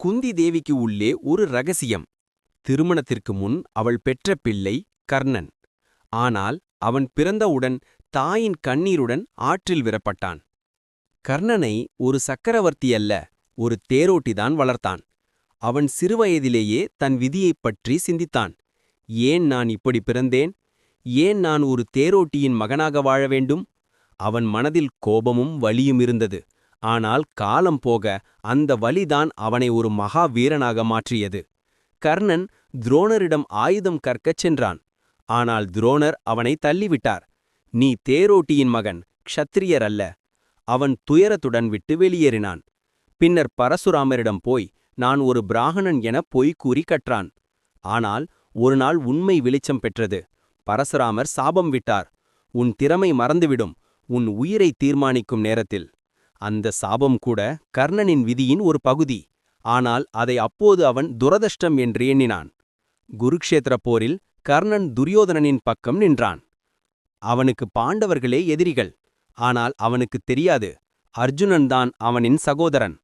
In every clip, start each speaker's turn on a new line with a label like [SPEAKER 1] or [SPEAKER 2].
[SPEAKER 1] குந்தி தேவிக்கு உள்ளே ஒரு ரகசியம். திருமணத்திற்கு முன் அவள் பெற்ற பிள்ளை கர்ணன். ஆனால் அவன் பிறந்தவுடன் தாயின் கண்ணீருடன் ஆற்றில் விடப்பட்டான். கர்ணனை ஒரு சக்கரவர்த்தி அல்ல, ஒரு தேரோட்டிதான் வளர்த்தான். அவன் சிறுவயதிலேயே தன் விதியைப் பற்றி சிந்தித்தான். ஏன் நான் இப்படி பிறந்தேன்? ஏன் நான் ஒரு தேரோட்டியின் மகனாக வாழ வேண்டும்? அவன் மனதில் கோபமும் வலியும் இருந்தது. ஆனால் காலம் போக அந்த வலிதான் அவனை ஒரு மகா வீரனாக மாற்றியது. கர்ணன் துரோணரிடம் ஆயுதம் கற்கச் சென்றான். ஆனால் துரோணர் அவனை தள்ளிவிட்டார். நீ தேரோட்டியின் மகன், க்ஷத்திரியர் அல்ல. அவன் துயரத்துடன் விட்டு வெளியேறினான். பின்னர் பரசுராமரிடம் போய் நான் ஒரு பிராமணன் என பொய் கூறி கற்றான். ஆனால் ஒருநாள் உண்மை வெளிச்சம் பெற்றது. பரசுராமர் சாபம் விட்டார். உன் திறமை மறந்துவிடும், உன் உயிரை தீர்மானிக்கும் நேரத்தில். அந்த சாபம் கூட கர்ணனின் விதியின் ஒரு பகுதி. ஆனால் அதை அப்போது அவன் துரதிர்ஷ்டம் என்று எண்ணினான். குருக்ஷேத்திர போரில் கர்ணன் துரியோதனனின் பக்கம் நின்றான். அவனுக்கு பாண்டவர்களே எதிரிகள். ஆனால் அவனுக்குத் தெரியாது, அர்ஜுனன்தான் அவனின் சகோதரன்.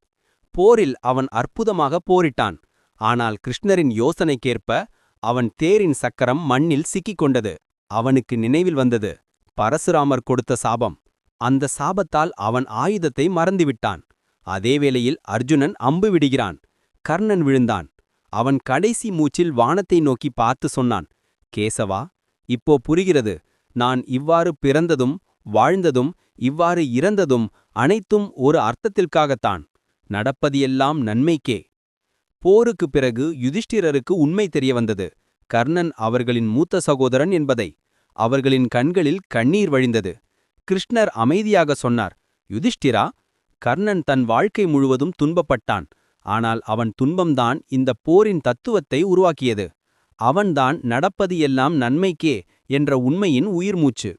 [SPEAKER 1] போரில் அவன் அற்புதமாக போரிட்டான். ஆனால் கிருஷ்ணரின் யோசனைக்கேற்ப அவன் தேரின் சக்கரம் மண்ணில் சிக்கிக் கொண்டது. அவனுக்கு நினைவில் வந்தது பரசுராமர் கொடுத்த சாபம். அந்த சாபத்தால் அவன் ஆயுதத்தை மறந்துவிட்டான். அதேவேளையில் அர்ஜுனன் அம்பு விடுகிறான். கர்ணன் விழுந்தான். அவன் கடைசி மூச்சில் வானத்தை நோக்கி பார்த்து சொன்னான், கேசவா, இப்போ புரிகிறது. நான் இவ்வாறு பிறந்ததும் வாழ்ந்ததும் இவ்வாறு இறந்ததும் அனைத்தும் ஒரு அர்த்தத்திற்காகத்தான். நடப்பது எல்லாம் நன்மைக்கே. போருக்குப் பிறகு யுதிஷ்டிரருக்கு உண்மை தெரியவந்தது, கர்ணன் அவர்களின் மூத்த சகோதரன் என்பதை. அவர்களின் கண்களில் கண்ணீர் வழிந்தது. கிருஷ்ணர் அமைதியாக சொன்னார், யுதிஷ்டிரா, கர்ணன் தன் வாழ்க்கை முழுவதும் துன்பப்பட்டான். ஆனால் அவன் துன்பம்தான் இந்த போரின் தத்துவத்தை உருவாக்கியது. அவன்தான் நடப்பது எல்லாம் நன்மைக்கே என்ற உண்மையின் உயிர்மூச்சு.